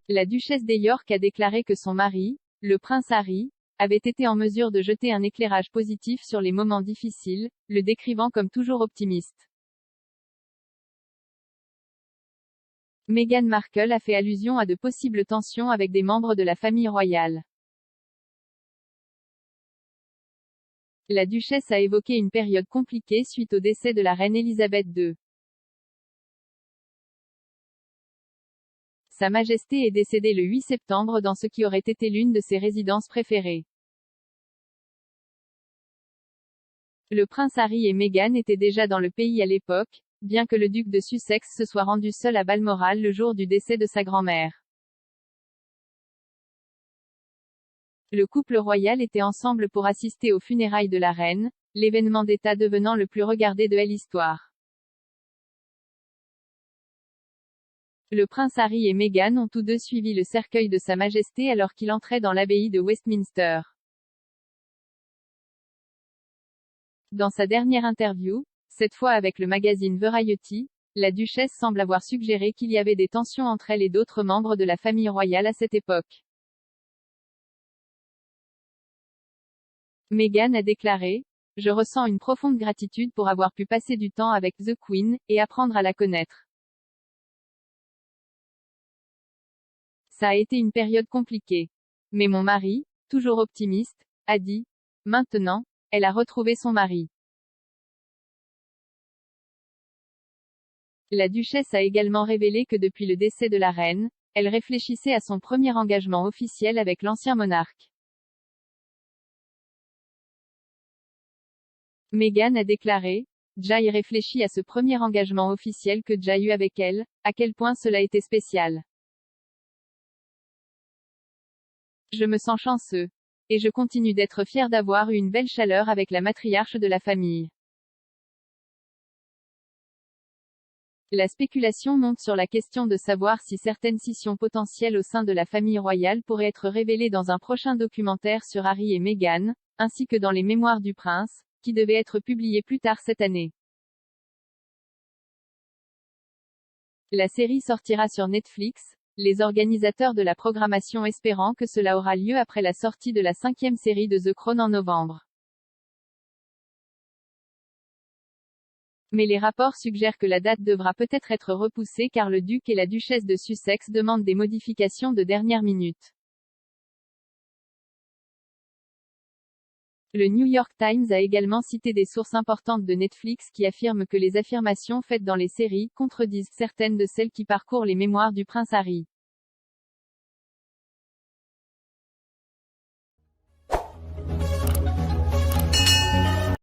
La duchesse de York a déclaré que son mari, le prince Harry, avait été en mesure de jeter un éclairage positif sur les moments difficiles, le décrivant comme toujours optimiste. Meghan Markle a fait allusion à de possibles tensions avec des membres de la famille royale. La duchesse a évoqué une période compliquée suite au décès de la reine Elisabeth II. Sa Majesté est décédée le 8 septembre dans ce qui aurait été l'une de ses résidences préférées. Le prince Harry et Meghan étaient déjà dans le pays à l'époque, bien que le duc de Sussex se soit rendu seul à Balmoral le jour du décès de sa grand-mère. Le couple royal était ensemble pour assister aux funérailles de la reine, l'événement d'État devenant le plus regardé de l'histoire. Le prince Harry et Meghan ont tous deux suivi le cercueil de Sa Majesté alors qu'il entrait dans l'abbaye de Westminster. Dans sa dernière interview, cette fois avec le magazine Variety, la duchesse semble avoir suggéré qu'il y avait des tensions entre elle et d'autres membres de la famille royale à cette époque. Meghan a déclaré : « Je ressens une profonde gratitude pour avoir pu passer du temps avec The Queen, et apprendre à la connaître. Ça a été une période compliquée. Mais mon mari, toujours optimiste, a dit : maintenant, elle a retrouvé son mari. » La duchesse a également révélé que depuis le décès de la reine, elle réfléchissait à son premier engagement officiel avec l'ancien monarque. Meghan a déclaré : « J'ai réfléchi à ce premier engagement officiel que j'ai eu avec elle, à quel point cela était spécial. Je me sens chanceux. Et je continue d'être fier d'avoir eu une belle chaleur avec la matriarche de la famille. » La spéculation monte sur la question de savoir si certaines scissions potentielles au sein de la famille royale pourraient être révélées dans un prochain documentaire sur Harry et Meghan, ainsi que dans les mémoires du prince, qui devaient être publiés plus tard cette année. La série sortira sur Netflix, les organisateurs de la programmation espérant que cela aura lieu après la sortie de la 5e série de The Crown en novembre. Mais les rapports suggèrent que la date devra peut-être être repoussée car le duc et la duchesse de Sussex demandent des modifications de dernière minute. Le New York Times a également cité des sources importantes de Netflix qui affirment que les affirmations faites dans les séries contredisent certaines de celles qui parcourent les mémoires du prince Harry.